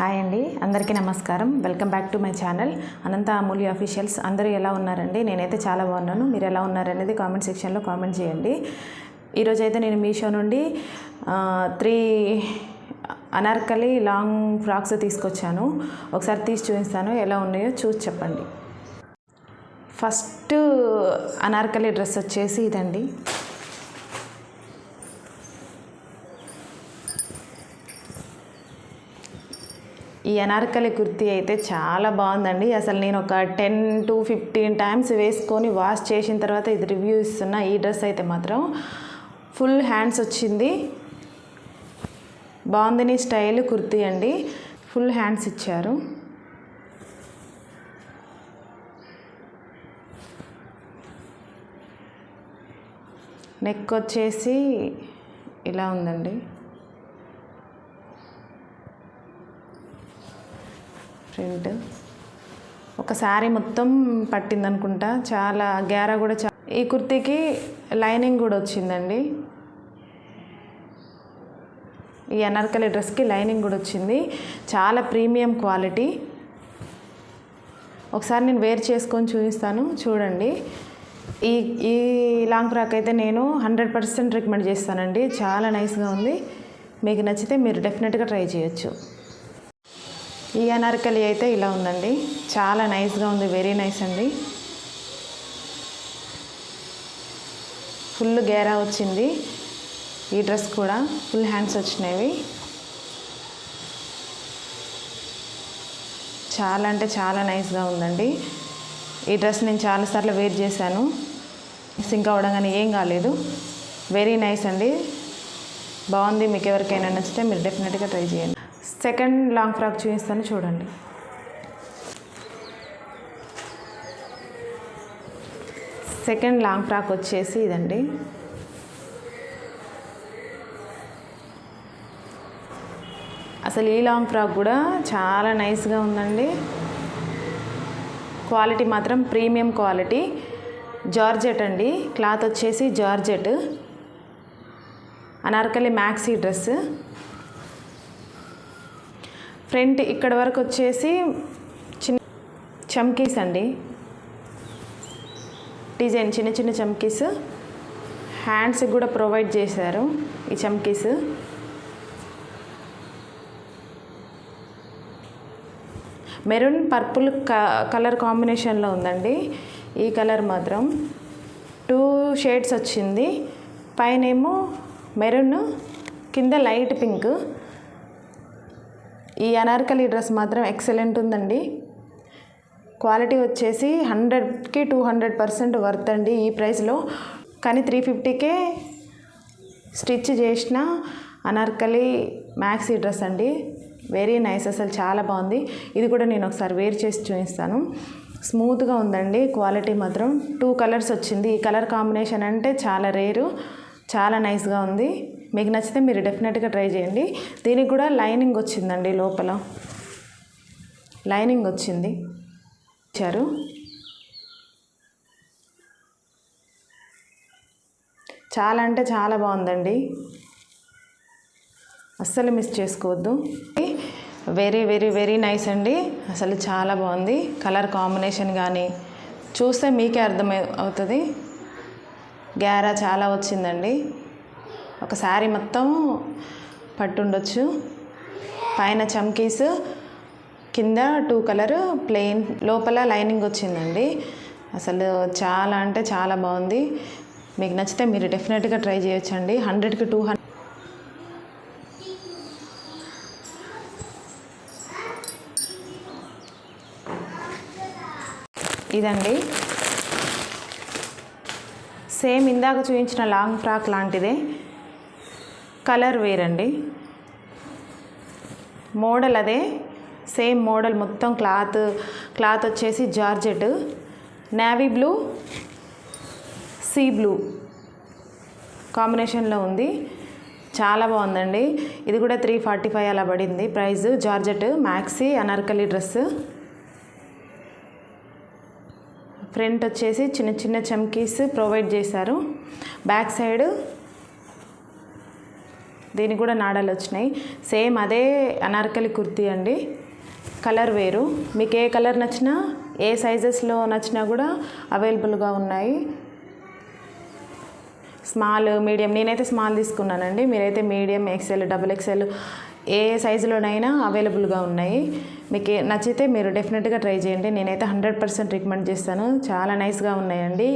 Hi అండి, అందరికీ నమస్కారం. Welcome back to my channel Anantha Amulya officials. అందరూ ఎలా ఉన్నారండి? నేనైతే చాలా బాగున్నాను. మీరు ఎలా ఉన్నారనేది కామెంట్ సెక్షన్లో కామెంట్ చేయండి. ఈరోజైతే నేను మీషో నుండి 3 అనార్కలి లాంగ్ ఫ్రాక్స్ తీసుకొచ్చాను. ఒకసారి తీసి చూపిస్తాను, ఎలా ఉన్నాయో చూసి చెప్పండి. ఫస్ట్ అనార్కలి డ్రెస్ వచ్చేసి ఇదండి. ఈ అనార్కలి కుర్తీ అయితే చాలా బాగుందండి. అసలు నేను ఒక 10 to 15 టైమ్స్ వేసుకొని వాష్ చేసిన తర్వాత ఇది రివ్యూ ఇస్తున్నా. ఈ డ్రెస్ అయితే మాత్రం ఫుల్ హ్యాండ్స్ వచ్చింది, బాగుంది. స్టైల్ కుర్తీ అండి, ఫుల్ హ్యాండ్స్ ఇచ్చారు. నెక్ వచ్చేసి ఇలా ఉందండి. ఫ్రంట్ ఒక శారీ మొత్తం పట్టింది అనుకుంటా, చాలా గ్యారా కూడా ఈ కుర్తీకి లైనింగ్ కూడా వచ్చిందండి. ఈ అనార్కలి డ్రెస్కి లైనింగ్ కూడా వచ్చింది. చాలా ప్రీమియం క్వాలిటీ. ఒకసారి నేను వేర్ చేసుకొని చూపిస్తాను, చూడండి. ఈ లాంగ్ ఫ్రాక్ అయితే నేను 100% రికమెండ్ చేస్తానండి. చాలా నైస్గా ఉంది. మీకు నచ్చితే మీరు డెఫినెట్గా ట్రై చేయొచ్చు. ఈ అనార్కలి అయితే ఇలా ఉందండి, చాలా నైస్గా ఉంది, వెరీ నైస్ అండి. ఫుల్ గేరా వచ్చింది. ఈ డ్రెస్ కూడా ఫుల్ హ్యాండ్స్ వచ్చినవి. చాలా అంటే చాలా నైస్గా ఉందండి. ఈ డ్రెస్ నేను చాలాసార్లు వేర్ చేశాను, సింక్ అవ్వడం కానీ ఏం కాలేదు. వెరీ నైస్ అండి, బాగుంది. మీకు ఎవరికైనా నచ్చితే మీరు డెఫినెట్గా ట్రై చేయండి. సెకండ్ లాంగ్ ఫ్రాక్ చూపిస్తాను, చూడండి. సెకండ్ లాంగ్ ఫ్రాక్ వచ్చేసి ఇదండి. అసలు ఈ లాంగ్ ఫ్రాక్ కూడా చాలా నైస్గా ఉందండి. క్వాలిటీ మాత్రం ప్రీమియం క్వాలిటీ. జార్జెట్ అండి, క్లాత్ వచ్చేసి georgette. Anarkali maxi dress. Front ఇక్కడ వరకు వచ్చేసి చిన్న చమ్కీస్ అండి, డిజైన్ చిన్న చిన్న చమ్కీస్. హ్యాండ్స్కి కూడా ప్రొవైడ్ చేశారు ఈ చమ్కీస్. మెరూన్ పర్పుల్ కలర్ కాంబినేషన్లో ఉందండి. ఈ కలర్ మాత్రం 2 షేడ్స్ వచ్చింది. పైనేమో మెరూన్, కింద లైట్ పింక్. ఈ అనార్కలి డ్రెస్ మాత్రం ఎక్సలెంట్ ఉందండి. క్వాలిటీ వచ్చేసి 100కి 200% వర్త్ అండి ఈ ప్రైస్లో. కానీ 350కే స్టిచ్ చేసిన అనార్కలి మ్యాక్సీ డ్రెస్ అండి. వెరీ నైస్, అసలు చాలా బాగుంది. ఇది కూడా నేను ఒకసారి వేర్ చేసి చూపిస్తాను. స్మూత్గా ఉందండి. క్వాలిటీ మాత్రం 2 కలర్స్ వచ్చింది. ఈ కలర్ కాంబినేషన్ అంటే చాలా రేరు, చాలా నైస్గా ఉంది. మీకు నచ్చితే మీరు డెఫినెట్గా ట్రై చేయండి. దీనికి కూడా లైనింగ్ వచ్చిందండి, లోపల లైనింగ్ వచ్చింది ఇచ్చారు. చాలా అంటే చాలా బాగుందండి, అస్సలు మిస్ చేసుకోవద్దు. వెరీ వెరీ వెరీ నైస్ అండి, అసలు చాలా బాగుంది. కలర్ కాంబినేషన్ కానీ చూస్తే మీకే అవుతుంది. గ్యారా చాలా వచ్చిందండి. ఒక శారీ మొత్తం పట్టుండొచ్చు. పైన చమ్కీస్, కింద 2 కలర్ ప్లెయిన్, లోపల లైనింగ్ వచ్చిందండి. అసలు చాలా అంటే చాలా బాగుంది. మీకు నచ్చితే మీరు డెఫినెట్గా ట్రై చేయొచ్చండి. 100కి 200. ఇదండి, సేమ్ ఇందాక చూపించిన లాంగ్ ఫ్రాక్ లాంటిదే, కలర్ వేరండి. మోడల్ అదే, సేమ్ మోడల్. మొత్తం క్లాత్ వచ్చేసి georgette, navy blue, sea blue కాంబినేషన్లో ఉంది. చాలా బాగుందండి. ఇది కూడా 345 అలా పడింది price. Georgette maxi Anarkali dress. Front వచ్చేసి చిన్న చిన్న చమ్కీస్ ప్రొవైడ్ చేశారు. బ్యాక్ సైడ్ దీనికి కూడా నాడాలు వచ్చినాయి. సేమ్ అదే అనార్కలి కుర్తీ అండి, కలర్ వేరు. మీకు ఏ కలర్ నచ్చినా, ఏ సైజెస్లో నచ్చినా కూడా అవైలబుల్గా ఉన్నాయి. స్మాల్, మీడియం, నేనైతే స్మాల్ తీసుకున్నానండి. మీరైతే మీడియం, ఎక్సెల్, డబుల్ ఎక్సెల్ ఏ సైజులోనైనా అవైలబుల్గా ఉన్నాయి. మీకు నచ్చితే మీరు డెఫినెట్గా ట్రై చేయండి. నేనైతే 100% రికమెండ్ చేస్తాను. చాలా నైస్గా ఉన్నాయండి.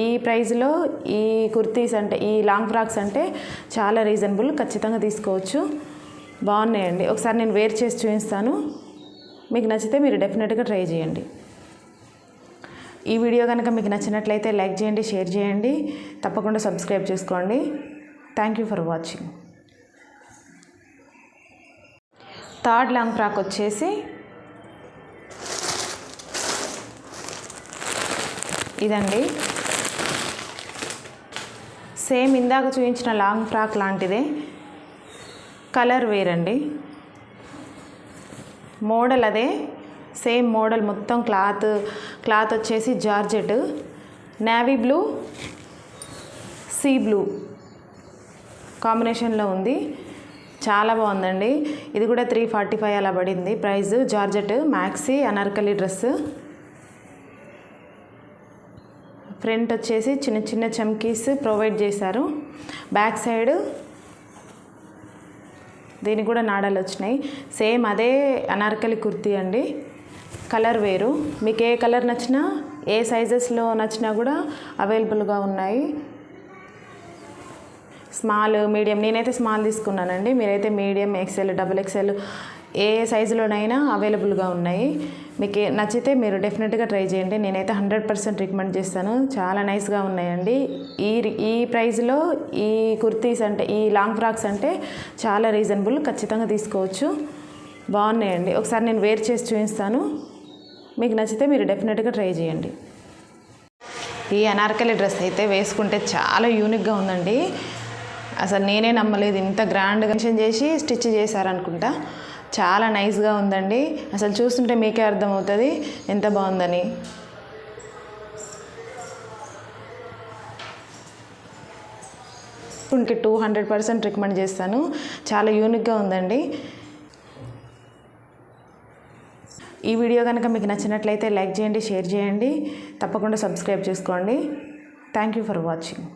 ఈ ప్రైస్లో ఈ కుర్తీస్ అంటే, ఈ లాంగ్ ఫ్రాక్స్ అంటే చాలా రీజనబుల్. ఖచ్చితంగా తీసుకోవచ్చు. బాగున్నాయండి. ఒకసారి నేను వేర్ చేసి చూపిస్తాను. మీకు నచ్చితే మీరు డెఫినెట్గా ట్రై చేయండి. ఈ వీడియో కనుక మీకు నచ్చినట్లయితే లైక్ చేయండి, షేర్ చేయండి, తప్పకుండా సబ్స్క్రైబ్ చేసుకోండి. Thank you for watching. Third long frock వచ్చేసి ఇదండి. సేమ్ ఇందాక చూపించిన లాంగ్ ఫ్రాక్ లాంటిదే, కలర్ వేరండి. మోడల్ అదే, సేమ్ మోడల్. మొత్తం క్లాత్ వచ్చేసి georgette, navy blue, sea blue కాంబినేషన్లో ఉంది. చాలా బాగుందండి. ఇది కూడా 345 అలా పడింది price. Georgette maxi Anarkali dress. Front వచ్చేసి చిన్న చిన్న చమ్కీస్ ప్రొవైడ్ చేశారు. బ్యాక్ సైడ్ దీనికి కూడా నాడాలు వచ్చినాయి. సేమ్ అదే అనార్కలి కుర్తీ అండి, కలర్ వేరు. మీకు ఏ కలర్ నచ్చినా, ఏ సైజెస్లో నచ్చినా కూడా అవైలబుల్గా ఉన్నాయి. స్మాల్, మీడియం, నేనైతే స్మాల్ తీసుకున్నానండి. మీరైతే మీడియం, ఎక్సెల్, డబుల్ ఎక్సెల్ ఏ సైజులోనైనా అవైలబుల్గా ఉన్నాయి. మీకు నచ్చితే మీరు డెఫినెట్గా ట్రై చేయండి. నేనైతే 100% రికమెండ్ చేస్తాను. చాలా నైస్గా ఉన్నాయండి. ఈ ప్రైస్లో ఈ కుర్తీస్ అంటే, ఈ లాంగ్ ఫ్రాక్స్ అంటే చాలా రీజనబుల్. ఖచ్చితంగా తీసుకోవచ్చు. బాగున్నాయండి. ఒకసారి నేను వేర్ చేసి చూపిస్తాను. మీకు నచ్చితే మీరు డెఫినెట్గా ట్రై చేయండి. ఈ అనార్కలి డ్రెస్ అయితే వేసుకుంటే చాలా యూనిక్గా ఉందండి. అసలు నేనే నమ్మలేదు, ఇంత గ్రాండ్గా మెన్షన్ చేసి స్టిచ్ చేశారనుకుంటా. చాలా నైస్గా ఉందండి. అసలు చూస్తుంటే మీకే అర్థమవుతుంది ఎంత బాగుందని. ఇంక 200% రికమెండ్ చేస్తాను. చాలా యూనిక్గా ఉందండి. ఈ వీడియో కనుక మీకు నచ్చినట్లయితే లైక్ చేయండి, షేర్ చేయండి, తప్పకుండా సబ్స్క్రైబ్ చేసుకోండి. Thank you for watching.